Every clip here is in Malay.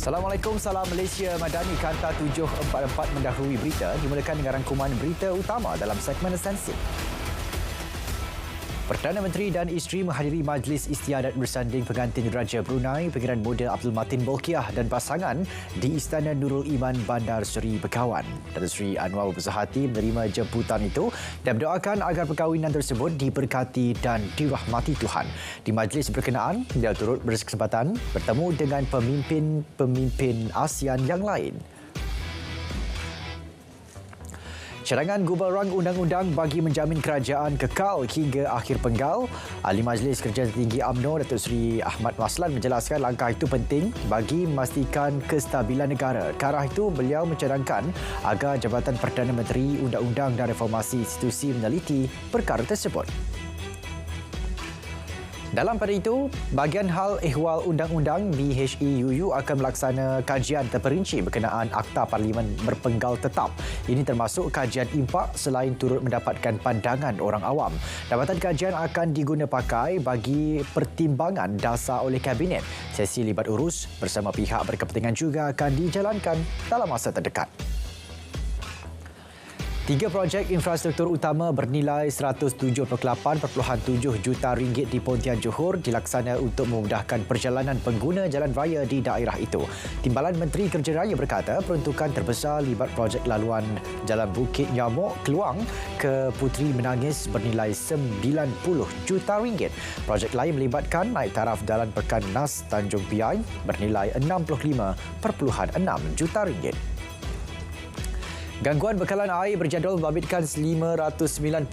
Assalamualaikum, salam Malaysia Madani. Kanta 744 mendahului berita dimulakan dengan rangkuman berita utama dalam segmen esensi. Perdana Menteri dan isteri menghadiri Majlis Istiadat Bersanding Pengantin Raja Brunei Pangeran Muda Abdul Matin Bolkiah dan pasangan di Istana Nurul Iman Bandar Seri Begawan. Datuk Seri Anwar berbesar hati menerima jemputan itu dan berdoakan agar perkahwinan tersebut diberkati dan dirahmati Tuhan. Di majlis berkenaan, dia turut berkesempatan bertemu dengan pemimpin-pemimpin ASEAN yang lain. Cadangan gubal rang undang-undang bagi menjamin kerajaan kekal hingga akhir penggal. Ahli Majlis Kerja Tertinggi UMNO Datuk Seri Ahmad Maslan menjelaskan langkah itu penting bagi memastikan kestabilan negara. Ke arah itu, beliau mencadangkan agar Jabatan Perdana Menteri Undang-Undang dan Reformasi Institusi meneliti perkara tersebut. Dalam pada itu, bahagian hal ehwal undang-undang BHEUU akan melaksana kajian terperinci berkenaan Akta Parlimen Berpenggal Tetap. Ini termasuk kajian impak selain turut mendapatkan pandangan orang awam. Dapatan kajian akan diguna pakai bagi pertimbangan dasar oleh Kabinet. Sesi libat urus bersama pihak berkepentingan juga akan dijalankan dalam masa terdekat. 3 projek infrastruktur utama bernilai RM178.7 juta di Pontian Johor dilaksana untuk memudahkan perjalanan pengguna jalan raya di daerah itu. Timbalan Menteri Kerja Raya berkata peruntukan terbesar libat projek laluan Jalan Bukit Nyamuk Keluang ke Puteri Menangis bernilai RM90 juta. Projek lain melibatkan naik taraf Jalan Pekan Nas Tanjung Piai bernilai RM65.6 juta. Gangguan bekalan air berjadual membabitkan 590,000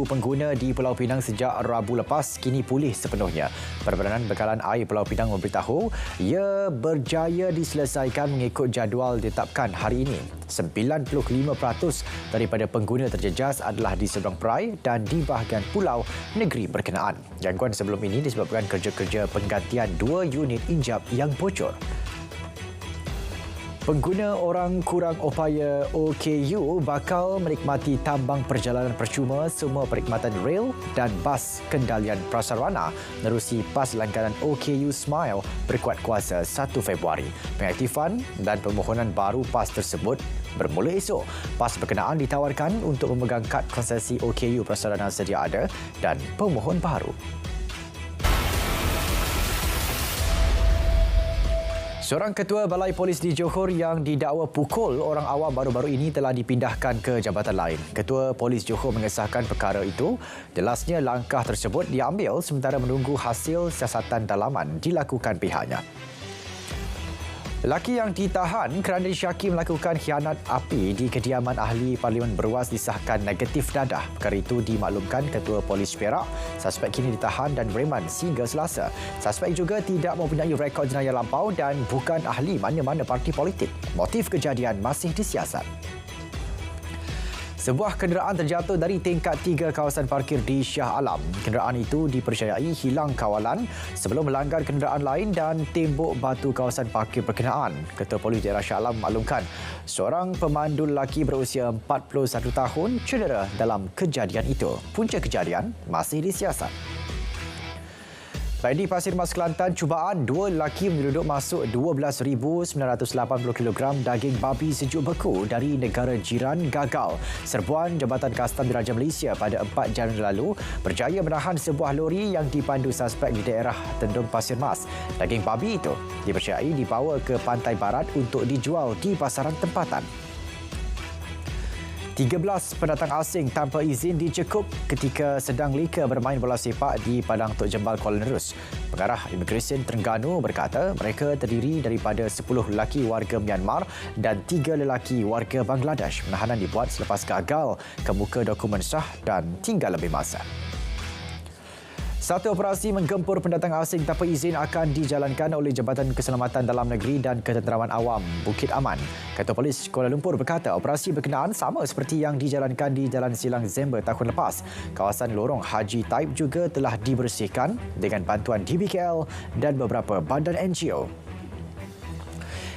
pengguna di Pulau Pinang sejak Rabu lepas kini pulih sepenuhnya. Perbadanan Bekalan Air Pulau Pinang memberitahu ia berjaya diselesaikan mengikut jadual ditetapkan hari ini. 95% daripada pengguna terjejas adalah di seberang perai dan di bahagian pulau negeri berkenaan. Gangguan sebelum ini disebabkan kerja-kerja penggantian 2 unit injap yang bocor. Pengguna orang kurang upaya OKU bakal menikmati tambang perjalanan percuma semua perkhidmatan rel dan bas kendalian prasarana menerusi PAS langganan OKU Smile berkuat kuasa 1 Februari. Pengaktifan dan permohonan baru PAS tersebut bermula esok. PAS berkenaan ditawarkan untuk memegang kad konsesi OKU prasarana sedia ada dan pemohon baru. Seorang ketua Balai Polis di Johor yang didakwa pukul orang awam baru-baru ini telah dipindahkan ke jabatan lain. Ketua Polis Johor mengesahkan perkara itu. Jelasnya langkah tersebut diambil sementara menunggu hasil siasatan dalaman dilakukan pihaknya. Lelaki yang ditahan kerana disyaki melakukan khianat api di kediaman ahli Parlimen Beruas disahkan negatif dadah. Perkara itu dimaklumkan Ketua Polis Perak. Suspek kini ditahan dan bereman sehingga Selasa. Suspek juga tidak mempunyai rekod jenayah lampau dan bukan ahli mana-mana parti politik. Motif kejadian masih disiasat. Sebuah kenderaan terjatuh dari tingkat 3 kawasan parkir di Shah Alam. Kenderaan itu dipercayai hilang kawalan sebelum melanggar kenderaan lain dan tembok batu kawasan parkir berkenaan. Ketua Polis Daerah Shah Alam maklumkan seorang pemandu lelaki berusia 41 tahun cedera dalam kejadian itu. Punca kejadian masih disiasat. Baik di Pasir Mas Kelantan, cubaan 2 lelaki menyeruduk masuk 12,980 kilogram daging babi sejuk beku dari negara jiran gagal. Serbuan Jabatan Kastam Diraja Malaysia pada 4 Januari lalu berjaya menahan sebuah lori yang dipandu suspek di daerah Tendung Pasir Mas. Daging babi itu dipercayai dibawa ke pantai barat untuk dijual di pasaran tempatan. 13 pendatang asing tanpa izin dicekup ketika sedang leka bermain bola sepak di Padang Tok Jembal Kuala Nerus. Pengarah Imigresen Terengganu berkata mereka terdiri daripada 10 lelaki warga Myanmar dan 3 lelaki warga Bangladesh. Penahanan dibuat selepas gagal kemuka dokumen sah dan tinggal lebih masa. Satu operasi menggempur pendatang asing tanpa izin akan dijalankan oleh Jabatan Keselamatan Dalam Negeri dan Ketenteraman Awam Bukit Aman. Ketua Polis Kuala Lumpur berkata operasi berkenaan sama seperti yang dijalankan di Jalan Silang Zember tahun lepas. Kawasan lorong Haji Taib juga telah dibersihkan dengan bantuan DBKL dan beberapa badan NGO.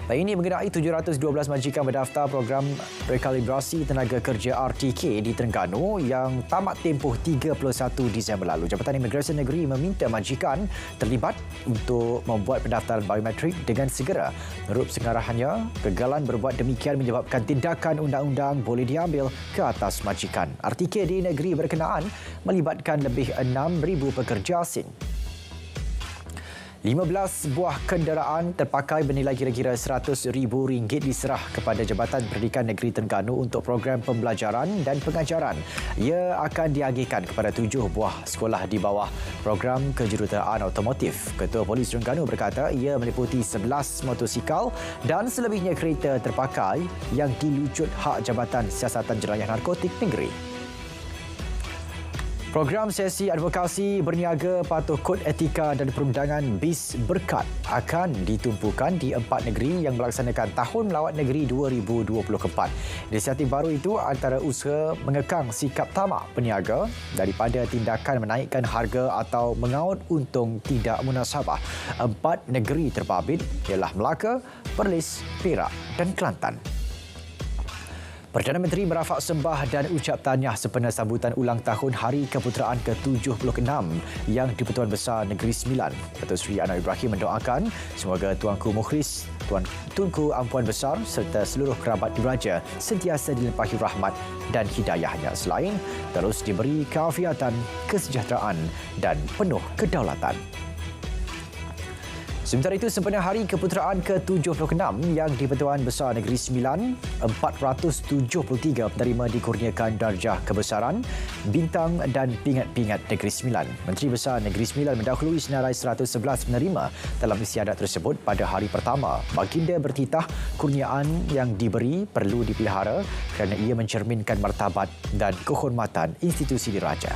Baik, ini mengenai 712 majikan berdaftar program rekalibrasi tenaga kerja RTK di Terengganu yang tamat tempoh 31 Disember lalu. Jabatan Imigresen Negeri meminta majikan terlibat untuk membuat pendaftaran biometrik dengan segera. Menurut sengarahannya, kegagalan berbuat demikian menyebabkan tindakan undang-undang boleh diambil ke atas majikan. RTK di negeri berkenaan melibatkan lebih 6,000 pekerja asing. 15 buah kenderaan terpakai bernilai kira-kira RM100,000 diserah kepada Jabatan Pendidikan Negeri Terengganu untuk program pembelajaran dan pengajaran. Ia akan diagihkan kepada 7 buah sekolah di bawah program kejuruteraan automotif. Ketua Polis Terengganu berkata ia meliputi 11 motosikal dan selebihnya kereta terpakai yang dilucut hak Jabatan Siasatan Jenayah Narkotik Negeri. Program sesi advokasi berniaga patuh kod etika dan perundangan BIS Berkat akan ditumpukan di 4 negeri yang melaksanakan Tahun Melawat Negeri 2024. Inisiatif baru itu antara usaha mengekang sikap tamak peniaga daripada tindakan menaikkan harga atau mengaut untung tidak munasabah. 4 negeri terbabit ialah Melaka, Perlis, Perak dan Kelantan. Perdana Menteri merafak sembah dan ucap tahniah sempena sambutan ulang tahun Hari Keputeraan ke-76 yang di-Pertuan Besar Negeri Sembilan. Datuk Seri Anwar Ibrahim mendoakan semoga Tuanku Mukhlis, Tunku Ampuan Besar serta seluruh kerabat diraja sentiasa dilimpahi rahmat dan hidayahnya selain terus diberi keafiatan, kesejahteraan dan penuh kedaulatan. Sementara itu, sempena Hari Keputeraan ke-76 yang di-Pertuan Besar Negeri Sembilan, 473 penerima dikurniakan darjah kebesaran, bintang dan pingat-pingat Negeri Sembilan. Menteri Besar Negeri Sembilan mendahului senarai 111 penerima dalam istiadat tersebut pada hari pertama. Baginda bertitah kurniaan yang diberi perlu dipelihara kerana ia mencerminkan martabat dan kehormatan institusi diraja.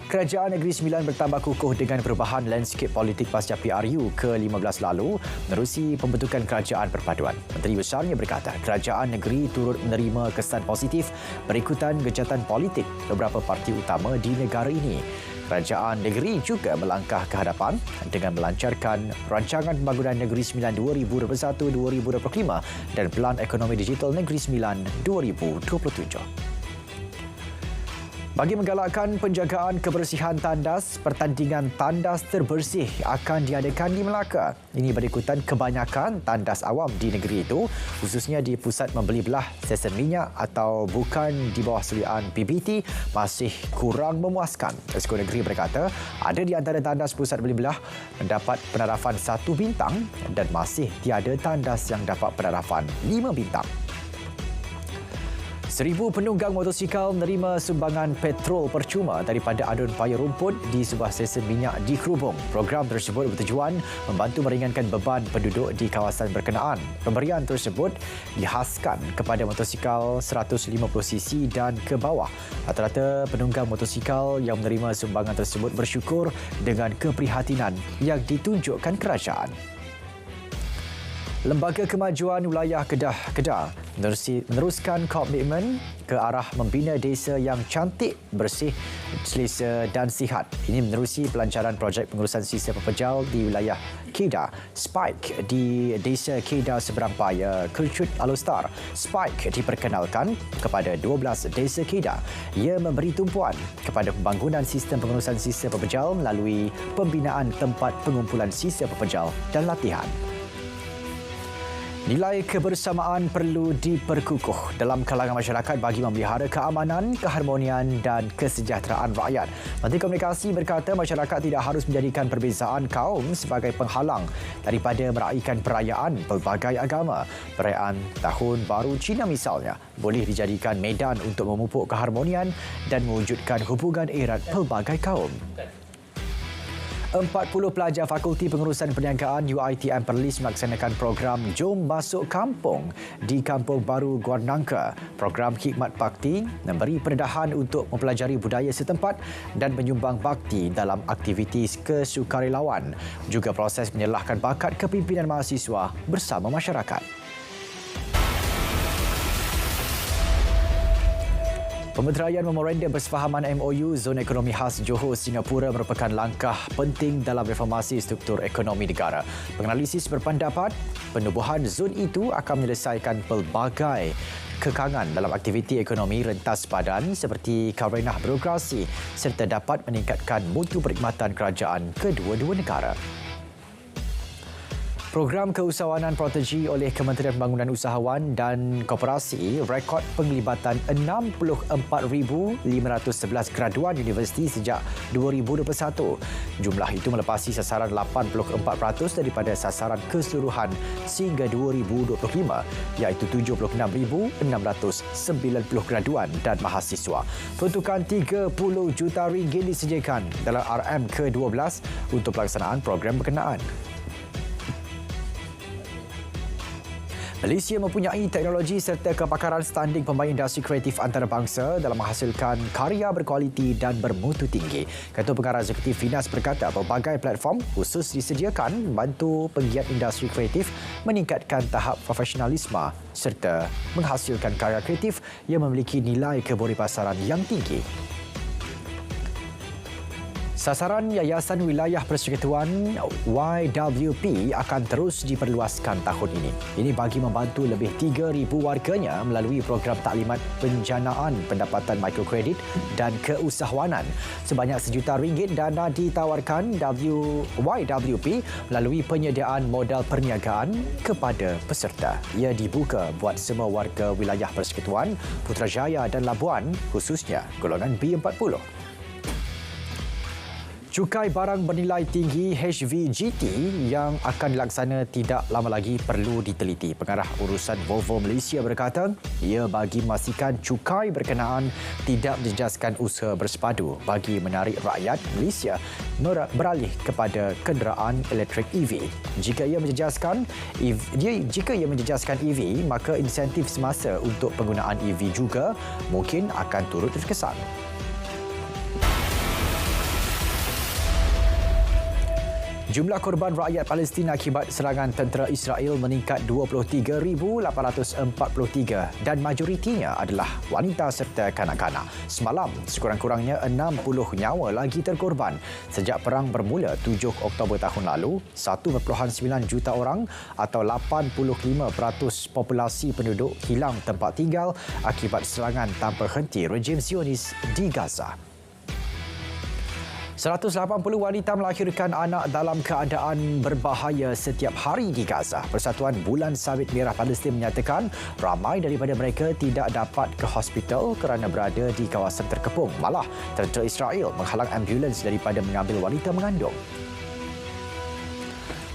Kerajaan Negeri Sembilan bertambah kukuh dengan perubahan landscape politik pasca PRU ke-15 lalu menerusi pembentukan kerajaan perpaduan. Menteri Besarnya berkata kerajaan negeri turut menerima kesan positif berikutan gejatan politik beberapa parti utama di negara ini. Kerajaan negeri juga melangkah ke hadapan dengan melancarkan Rancangan Pembangunan Negeri Sembilan 2021-2025 dan Pelan Ekonomi Digital Negeri Sembilan 2027. Bagi menggalakkan penjagaan kebersihan tandas, pertandingan tandas terbersih akan diadakan di Melaka. Ini berikutan kebanyakan tandas awam di negeri itu, khususnya di pusat membeli belah stesen minyak atau bukan di bawah seliaan PBT, masih kurang memuaskan. Esko Negeri berkata, ada di antara tandas pusat beli belah mendapat penarafan 1 bintang dan masih tiada tandas yang dapat penarafan 5 bintang. 1,000 penunggang motosikal menerima sumbangan petrol percuma daripada adun paya rumput di sebuah stesen minyak di Kerubung. Program tersebut bertujuan membantu meringankan beban penduduk di kawasan berkenaan. Pemberian tersebut dihaskan kepada motosikal 150cc dan ke bawah. Rata-rata penunggang motosikal yang menerima sumbangan tersebut bersyukur dengan keprihatinan yang ditunjukkan kerajaan. Lembaga Kemajuan Wilayah Kedah meneruskan komitmen ke arah membina desa yang cantik, bersih, selesa dan sihat. Ini menerusi pelancaran projek pengurusan sisa pepejal di wilayah Kedah, Spike di Desa Kedah Seberang Paya, Kercut Alostar. Spike diperkenalkan kepada 12 desa Kedah. Ia memberi tumpuan kepada pembangunan sistem pengurusan sisa pepejal melalui pembinaan tempat pengumpulan sisa pepejal dan latihan. Nilai kebersamaan perlu diperkukuh dalam kalangan masyarakat bagi memelihara keamanan, keharmonian dan kesejahteraan rakyat. Menteri Komunikasi berkata masyarakat tidak harus menjadikan perbezaan kaum sebagai penghalang daripada meraihkan perayaan pelbagai agama. Perayaan Tahun Baru Cina misalnya boleh dijadikan medan untuk memupuk keharmonian dan mewujudkan hubungan erat pelbagai kaum. 40 pelajar Fakulti Pengurusan Perniagaan UiTM Perlis melaksanakan program Jom Masuk Kampung di Kampung Baru Guarnangka. Program Khidmat Bakti memberi pendedahan untuk mempelajari budaya setempat dan menyumbang bakti dalam aktiviti kesukarelawan. Juga proses menyelahkan bakat kepimpinan mahasiswa bersama masyarakat. Pemeteraian memorandum bersefahaman MOU Zon Ekonomi Khas Johor Singapura merupakan langkah penting dalam reformasi struktur ekonomi negara. Penganalisis berpendapat penubuhan zon itu akan menyelesaikan pelbagai kekangan dalam aktiviti ekonomi rentas padan seperti karenah birokrasi serta dapat meningkatkan mutu perkhidmatan kerajaan kedua-dua negara. Program keusahawanan protegi oleh Kementerian Pembangunan Usahawan dan Koperasi rekod penglibatan 64,511 graduan universiti sejak 2021. Jumlah itu melepasi sasaran 84% daripada sasaran keseluruhan sehingga 2025 iaitu 76,690 graduan dan mahasiswa. Peruntukan RM30 juta disediakan dalam RM ke-12 untuk pelaksanaan program berkenaan. Malaysia mempunyai teknologi serta kepakaran standing pemain industri kreatif antarabangsa dalam menghasilkan karya berkualiti dan bermutu tinggi. Ketua Pengarah Eksekutif Finas berkata pelbagai platform khusus disediakan membantu penggiat industri kreatif meningkatkan tahap profesionalisme serta menghasilkan karya kreatif yang memiliki nilai kebolehpasaran yang tinggi. Sasaran Yayasan Wilayah Persekutuan YWP akan terus diperluaskan tahun ini. Ini bagi membantu lebih 3,000 warganya melalui program taklimat penjanaan pendapatan mikrokredit dan keusahawanan. Sebanyak RM1 juta dana ditawarkan YWP melalui penyediaan modal perniagaan kepada peserta. Ia dibuka buat semua warga wilayah persekutuan Putrajaya dan Labuan, khususnya golongan B40. Cukai barang bernilai tinggi HVGT yang akan dilaksana tidak lama lagi perlu diteliti. Pengarah urusan Volvo Malaysia berkata, ia bagi memastikan cukai berkenaan tidak menjejaskan usaha bersepadu bagi menarik rakyat Malaysia beralih kepada kenderaan elektrik EV. Jika ia menjejaskan EV, maka insentif semasa untuk penggunaan EV juga mungkin akan turut terkesan. Jumlah korban rakyat Palestin akibat serangan tentera Israel meningkat 23,843 dan majoritinya adalah wanita serta kanak-kanak. Semalam, sekurang-kurangnya 60 nyawa lagi terkorban. Sejak perang bermula 7 Oktober tahun lalu, 1.9 juta orang atau 85% populasi penduduk hilang tempat tinggal akibat serangan tanpa henti rejim Zionis di Gaza. 180 wanita melahirkan anak dalam keadaan berbahaya setiap hari di Gaza. Persatuan Bulan Sabit Merah Palestin menyatakan ramai daripada mereka tidak dapat ke hospital kerana berada di kawasan terkepung. Malah, tentera Israel menghalang ambulans daripada mengambil wanita mengandung.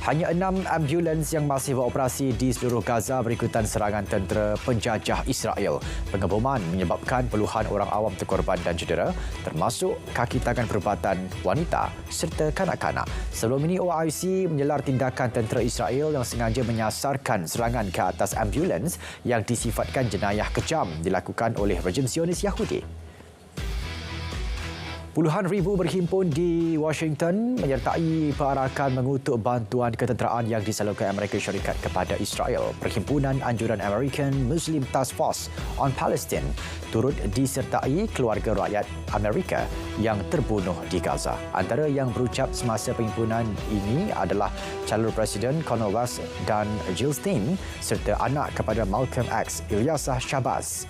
Hanya 6 ambulans yang masih beroperasi di seluruh Gaza berikutan serangan tentera penjajah Israel. Pengeboman menyebabkan puluhan orang awam terkorban dan cedera, termasuk kaki tangan perubatan wanita serta kanak-kanak. Sebelum ini, OIC menyelar tindakan tentera Israel yang sengaja menyasarkan serangan ke atas ambulans yang disifatkan jenayah kejam dilakukan oleh rejim Zionis Yahudi. Puluhan ribu berhimpun di Washington menyertai perarakan mengutuk bantuan ketenteraan yang disalurkan Amerika Syarikat kepada Israel. Perhimpunan Anjuran American Muslim Task Force on Palestine turut disertai keluarga rakyat Amerika yang terbunuh di Gaza. Antara yang berucap semasa perhimpunan ini adalah calon Presiden Conor West dan Jill Stein serta anak kepada Malcolm X, Ilyasah Shabazz.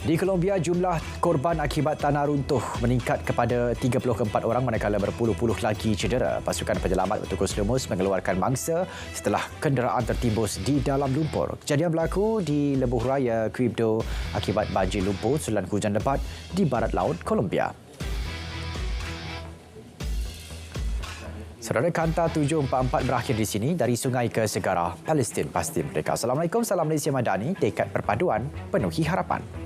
Di Colombia, jumlah korban akibat tanah runtuh meningkat kepada 34 orang manakala berpuluh-puluh lagi cedera. Pasukan penyelamat bertugas lemus mengeluarkan mangsa setelah kenderaan tertimbus di dalam lumpur. Kejadian berlaku di Lebuh Raya, Quibdó akibat banjir lumpur susulan hujan lebat di barat laut Colombia. Saudara, Kanta 744 berakhir di sini. Dari sungai ke segara, Palestin pasti merdeka. Assalamualaikum, salam Malaysia Madani, tekad perpaduan, penuhi harapan.